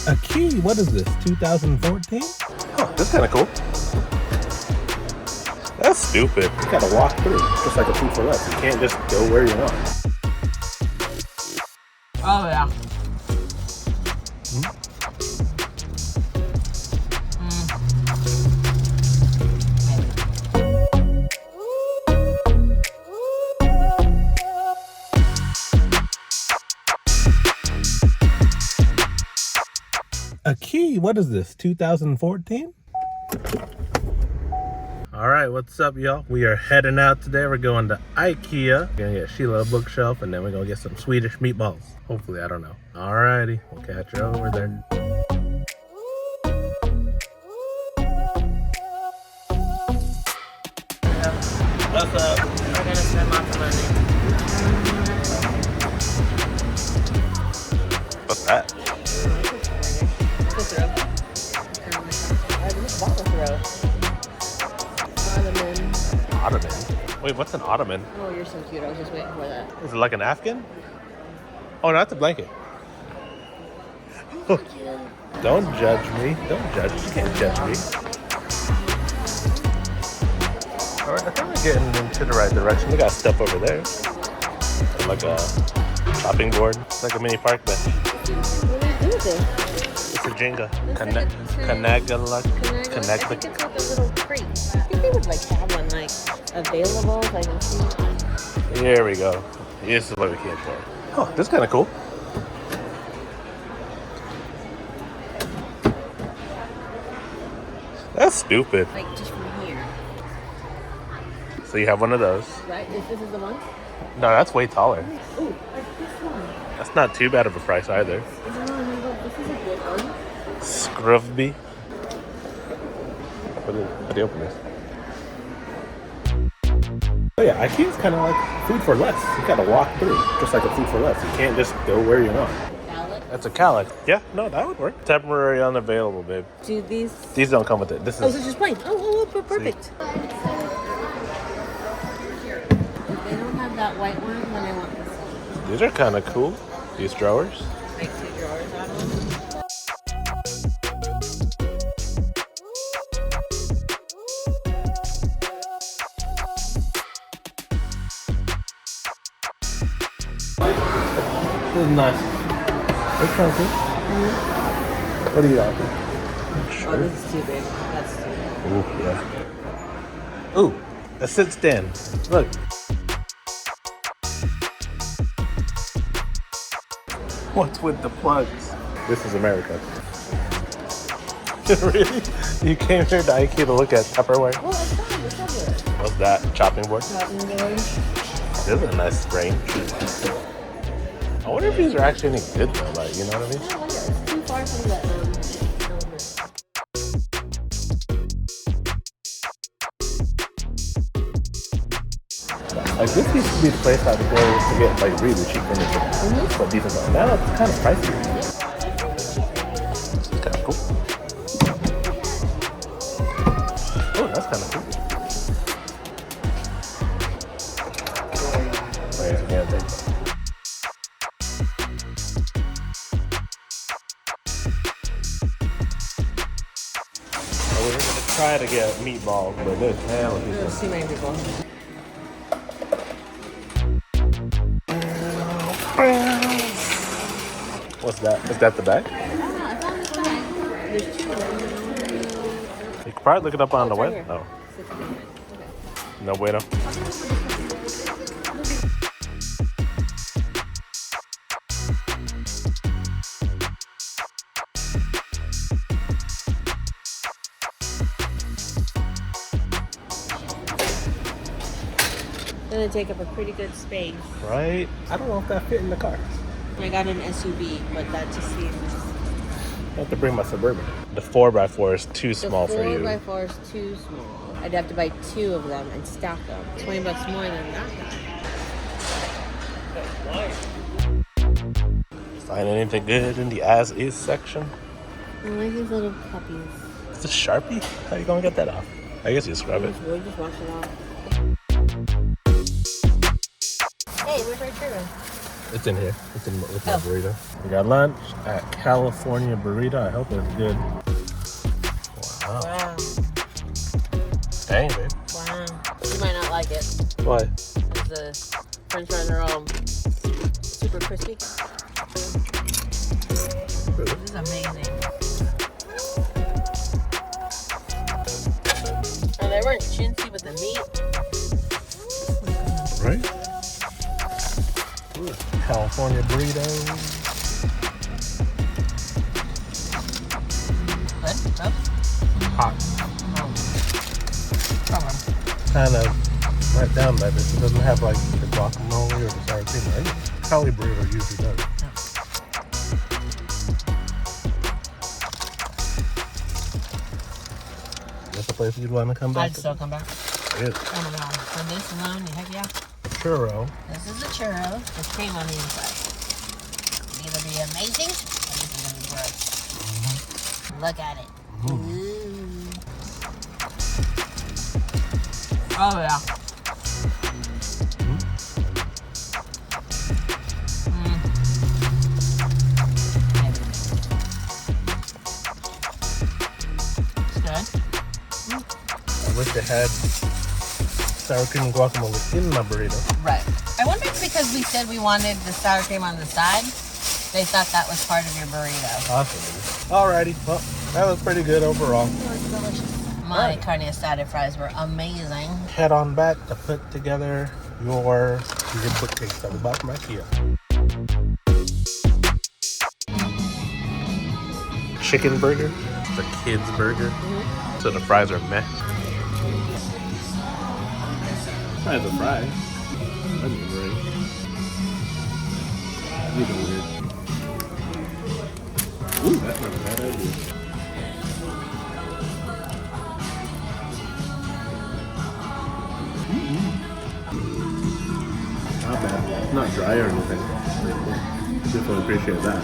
A key? What is this, 2014? Oh, that's kind of cool. That's stupid. You gotta walk through, just like a food for less. You can't just go where you want. Oh, yeah. A key? What is this, 2014? Alright, what's up, y'all? We are heading out today. We're going to IKEA. We're gonna get Sheila a bookshelf, and then we're gonna get some Swedish meatballs. Hopefully, I don't know. Alrighty, we'll catch you over there. What's up? We're gonna spend lots of money. What's that? Ottoman? Wait, what's an ottoman? Oh, you're so cute. I was just waiting for that. Is it like an Afghan? Oh, no, that's a blanket. Don't judge me. Don't judge. You can't judge me. Alright, I think we're getting into the right direction. We got stuff over there. Like a chopping board. It's like a mini park bench. What do you do with it? It's a Jenga. Canagala. I think it's like a little crate. I think they would like have one like available. So I can see. Here we go. This is what we came for. Oh, this is kind of cool. That's stupid. Like just from here. So you have one of those. Right? This is the one? No, that's way taller. Oh, like this one. That's not too bad of a price either. This is a good one. Scruvby. How do you open this? Oh yeah, IKEA's kind of like food for less. You gotta walk through, just like a food for less. You can't just go where you want. Ballot? That's a Calic. Yeah, no, that would work. Temporary unavailable, babe. Do these? These don't come with it. This Oh, is. this is just plain. Oh, perfect. They don't have that white one when I want this one. These are kind of cool. These drawers. Like 2 drawers out of them. This is nice. It's kind of cool. What do you got? Oh, this is too big. That's too big. Ooh, yeah. Ooh, a sit stand. Look. What's with the plugs? This is America. Really? You came here to IKEA to look at Tupperware? Oh, it's fine. It's fabulous. What's that? Chopping board? Chopping board. This is a nice range. I wonder if these are actually any good though, like, you know what I mean? I wonder. It's too far from the element. Like this used to be the place I would go to get like really cheap furniture. But decent though. Now it's kind of pricey. It's kind of cool. Oh, that's kind of cool. Wait, again, we're gonna try to get meatballs, but there's hell of There's too many people. What's that? Is that the bag? There's 2 of them. You could probably look it up on the right web. here. Oh, no bueno. Gonna take up a pretty good space. Right? I don't know if that fit in the car. I got an SUV, but that just seems. I have to bring my Suburban. The 4x4 is too small for you. The 4x4 is too small. I'd have to buy 2 of them and stack them. $20 more than that. Find anything good in the as-is section? I like these little puppies. Is this Sharpie? How you gonna get that off? I guess you scrub it. We'll just wash it off. Hey, where's my trigger? It's in here. It's in with my burrito. We got lunch at California Burrito. I hope it's good. Wow. Dang, babe. Wow. You might not like it. Why? Because the french fries are all super crispy. This is amazing. Oh, they weren't chintzy with the meat. Right? Ooh, California Burrito. Good? Oh. Hot. Oh. Kind of let down by this. It doesn't have like the guacamole or the sour cream. I think Cali Burrito usually does. Is that the place you'd want to come back I'd still come back. Really? Oh my god. For this alone, heck yeah. Churro. This is a churro with cream on the inside. It'll either be amazing or this is gonna be gross. Look at it. Ooh. Oh yeah. It's good. I wish they had sour cream and guacamole in my burrito. Right. I wonder if because we said we wanted the sour cream on the side, they thought that was part of your burrito. Possibly. Alrighty. Well, that was pretty good overall. It was delicious. My carne asada fries were amazing. Head on back to put together your bookcase that we bought from IKEA. Chicken burger. It's a kid's burger. So the fries are meh. Fries are fries. That's great. Either weird. Ooh, that's not a bad idea. Not bad. Not dry or anything. Definitely appreciate that.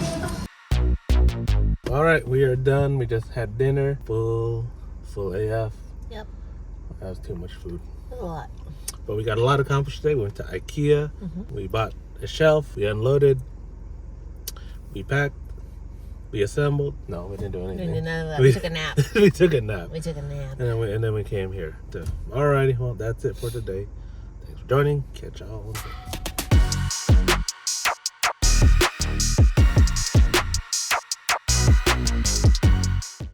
All right, we are done. We just had dinner. Full AF. Yep. That was too much food. A lot. But we got a lot accomplished today. We went to IKEA. We bought a shelf. We unloaded. We packed. We assembled. No, we didn't do anything. We did none of that. We took a nap. We took a nap. We took a nap. And then we came here. Alrighty, well, that's it for today. Thanks for joining. Catch y'all.